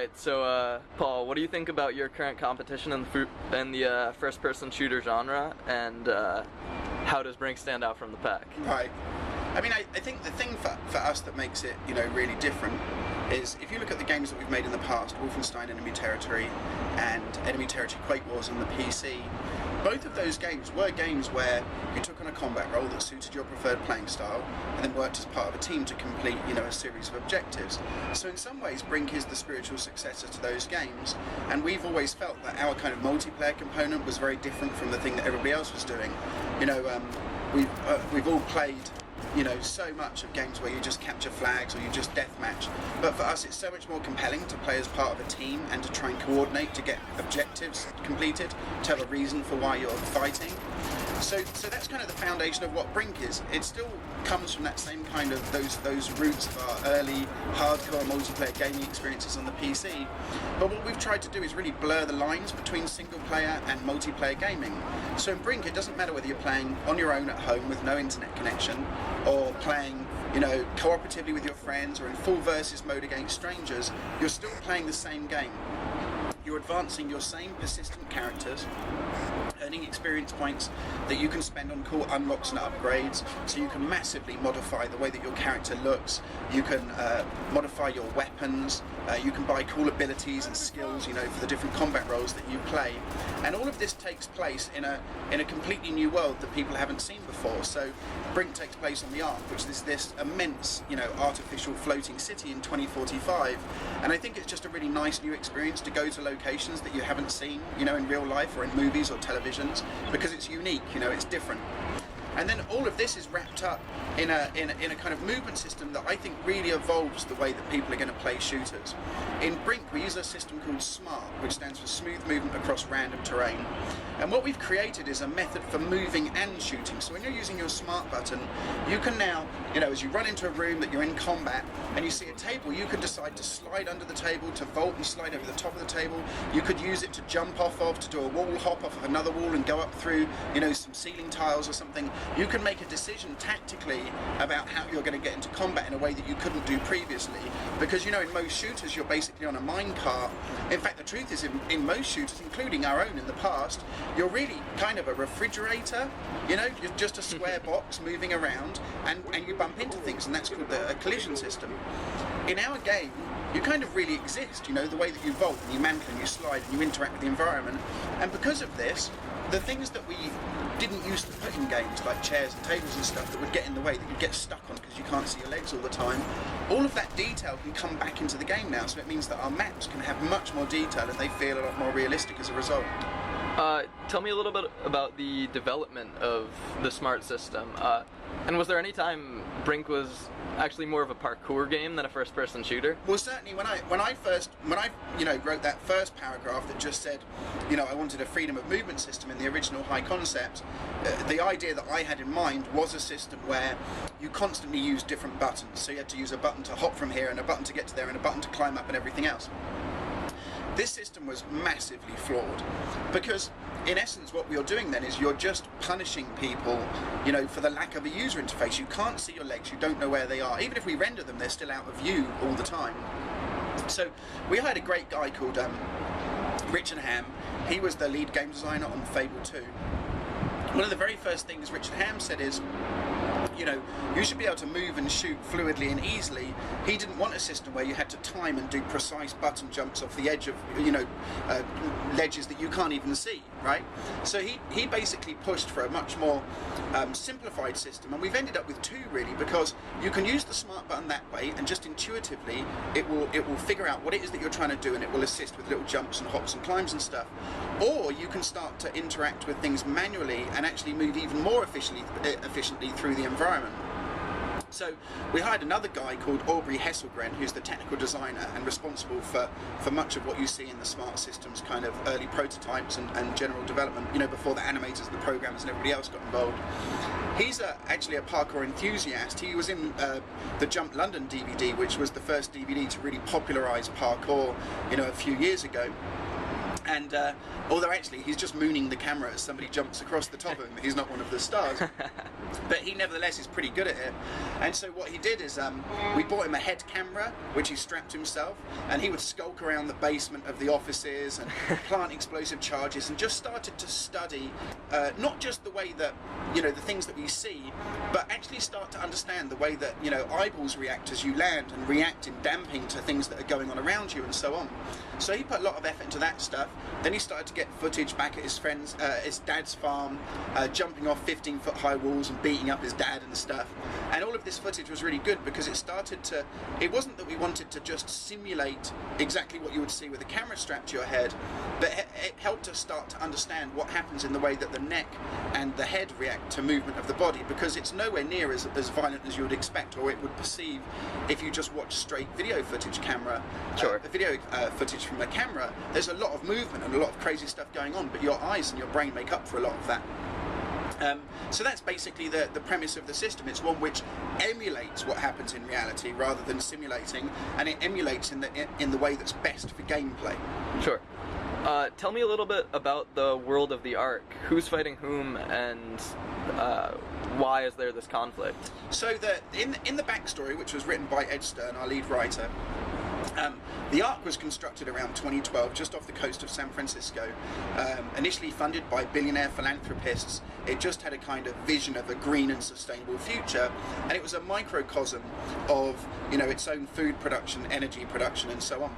Alright, so Paul, what do you think about your current competition in the first-person shooter genre, and how does Brink stand out from the pack? Right. I mean, I think the thing for us that makes it, really different is if you look at the games that we've made in the past, Wolfenstein Enemy Territory and Enemy Territory Quake Wars on the PC, both of those games were games where you took on a combat role that suited your preferred playing style and then worked as part of a team to complete, a series of objectives. So in some ways, Brink is the spiritual successor to those games, and we've always felt that our kind of multiplayer component was very different from the thing that everybody else was doing. We've all played so much of games where you just capture flags or you just deathmatch. But for us, it's so much more compelling to play as part of a team and to try and coordinate to get objectives completed, to have a reason for why you're fighting. So that's kind of the foundation of what Brink is. It still comes from that same kind of those roots of our early hardcore multiplayer gaming experiences on the PC. But what we've tried to do is really blur the lines between single player and multiplayer gaming. So in Brink, it doesn't matter whether you're playing on your own at home with no internet connection, or playing cooperatively with your friends, or in full versus mode against strangers. You're still playing the same game. You're advancing your same persistent characters, earning experience points that you can spend on cool unlocks and upgrades, so you can massively modify the way that your character looks. You can modify your weapons, you can buy cool abilities and skills, for the different combat roles that you play. And all of this takes place in a completely new world that people haven't seen before. So Brink takes place on the Ark, which is this immense, artificial floating city in 2045. And I think it's just a really nice new experience to go to locations that you haven't seen, in real life or in movies or televisions, because it's unique, it's different. And then all of this is wrapped up in a kind of movement system that I think really evolves the way that people are going to play shooters. In Brink, we use a system called SMART, which stands for Smooth Movement Across Random Terrain. And what we've created is a method for moving and shooting. So when you're using your SMART button, you can now, as you run into a room that you're in combat and you see a table, you can decide to slide under the table, to vault and slide over the top of the table. You could use it to jump off of, to do a wall hop off of another wall and go up through, some ceiling tiles or something. You can make a decision tactically about how you're going to get into combat in a way that you couldn't do previously. Because, in most shooters, you're basically on a minecart. In fact, the truth is, in most shooters, including our own in the past, you're really kind of a refrigerator. You're just a square box moving around, and you bump into things, and that's called a collision system. In our game, you kind of really exist, the way that you vault and you mantle and you slide and you interact with the environment. And because of this, the things that we didn't used to put in games, like chairs and tables and stuff that would get in the way, that you'd get stuck on because you can't see your legs all the time, all of that detail can come back into the game now, so it means that our maps can have much more detail and they feel a lot more realistic as a result. Tell me a little bit about the development of the SMART system, and was there any time Brink was actually more of a parkour game than a first-person shooter? Well, certainly when I wrote that first paragraph that just said, I wanted a freedom of movement system in the original high concept, the idea that I had in mind was a system where you constantly use different buttons. So you had to use a button to hop from here and a button to get to there and a button to climb up and everything else. This system was massively flawed, because in essence what you're doing then is you're just punishing people, for the lack of a user interface. You can't see your legs, you don't know where they are. Even if we render them, they're still out of view all the time. So we hired a great guy called Richard Ham. He was the lead game designer on Fable 2. One of the very first things Richard Ham said is, you should be able to move and shoot fluidly and easily. He didn't want a system where you had to time and do precise button jumps off the edge of, ledges that you can't even see, right? So he basically pushed for a much more simplified system, and we've ended up with two really, because you can use the SMART button that way, and just intuitively it will figure out what it is that you're trying to do, and it will assist with little jumps and hops and climbs and stuff. Or you can start to interact with things manually and actually move even more efficiently through the environment. So we hired another guy called Aubrey Hesselgren, who's the technical designer and responsible for much of what you see in the SMART systems kind of early prototypes and general development, before the animators, the programmers and everybody else got involved. He's actually a parkour enthusiast. He was in the Jump London DVD, which was the first DVD to really popularise parkour, a few years ago. And although actually he's just mooning the camera as somebody jumps across the top of him, he's not one of the stars. But he nevertheless is pretty good at it. And so what he did is we bought him a head camera, which he strapped himself, and he would skulk around the basement of the offices and plant explosive charges, and just started to study not just the way that, you know, the things that we see, but actually start to understand the way that, you know, eyeballs react as you land and react in damping to things that are going on around you and so on. So he put a lot of effort into that stuff. Then he started to get footage back at his dad's farm, jumping off 15-foot high walls and beating up his dad and stuff. And all of this footage was really good because it wasn't that we wanted to just simulate exactly what you would see with a camera strapped to your head, but it helped us start to understand what happens in the way that the neck and the head react to movement of the body, because it's nowhere near as violent as you would expect, or it would perceive if you just watch straight video footage footage from a camera. There's a lot of movement and a lot of crazy stuff going on, but your eyes and your brain make up for a lot of that. So that's basically the premise of the system. It's one which emulates what happens in reality rather than simulating, and it emulates in the way that's best for gameplay. Sure. Tell me a little bit about the world of the Ark. Who's fighting whom, and why is there this conflict? So in the backstory, which was written by Ed Stern, our lead writer, the Ark was constructed around 2012 just off the coast of San Francisco, initially funded by billionaire philanthropists. It just had a kind of vision of a green and sustainable future, and it was a microcosm of, you know, its own food production, energy production, and so on.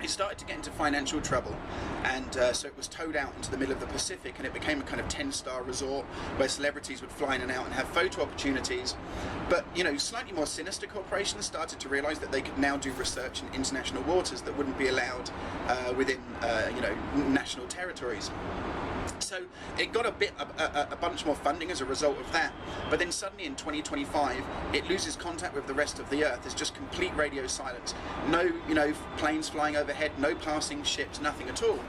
It started to get into financial trouble, and so it was towed out into the middle of the Pacific, and it became a kind of 10-star resort where celebrities would fly in and out and have photo opportunities. But, you know, slightly more sinister corporations started to realise that they could now do research in international waters that wouldn't be allowed within, you know, national territories. So it got a bunch more funding as a result of that, but then suddenly in 2025 it loses contact with the rest of the Earth. There's just complete radio silence. No, you know, planes flying overhead, no passing ships, nothing at all.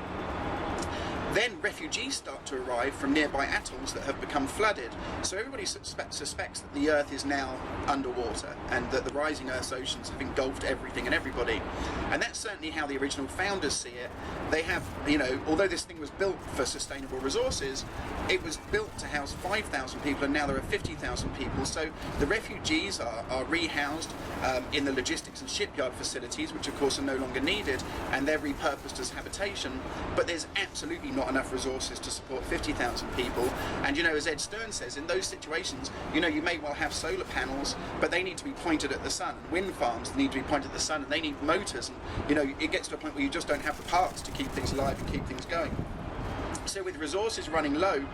Then refugees start to arrive from nearby atolls that have become flooded. So everybody suspects that the Earth is now underwater, and that the rising Earth's oceans have engulfed everything and everybody. And that's certainly how the original founders see it. They have, you know, although this thing was built for sustainable resources, it was built to house 5,000 people, and now there are 50,000 people. So the refugees are rehoused in the logistics and shipyard facilities, which of course are no longer needed, and they're repurposed as habitation. But there's absolutely not enough resources to support 50,000 people. And, you know, as Ed Stern says, in those situations, you know, you may well have solar panels, but they need to be pointed at the sun. Wind farms need to be pointed at the sun, and they need motors. And, you know, it gets to a point where you just don't have the parts to keep things alive and keep things going. So with resources running low,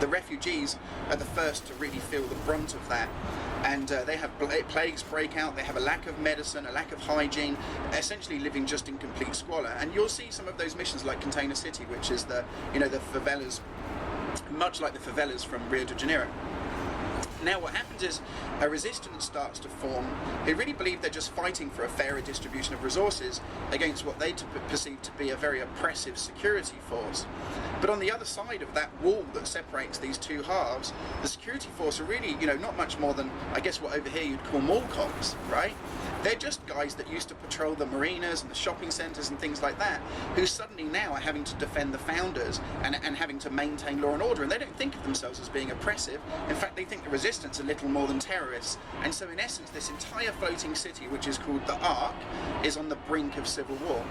the refugees are the first to really feel the brunt of that. And they have plagues break out, they have a lack of medicine, a lack of hygiene, essentially living just in complete squalor. And you'll see some of those missions like Container City, which is the favelas, much like the favelas from Rio de Janeiro. Now what happens is a resistance starts to form. They really believe they're just fighting for a fairer distribution of resources against what they perceive to be a very oppressive security force. But on the other side of that wall that separates these two halves, the security force are really, you know, not much more than, I guess, what over here you'd call mall cops, right? They're just guys that used to patrol the marinas and the shopping centres and things like that, who suddenly now are having to defend the founders and having to maintain law and order. And they don't think of themselves as being oppressive. In fact, they think the resistance are little more than terrorists. And so in essence, this entire floating city, which is called the Ark, is on the brink of civil war.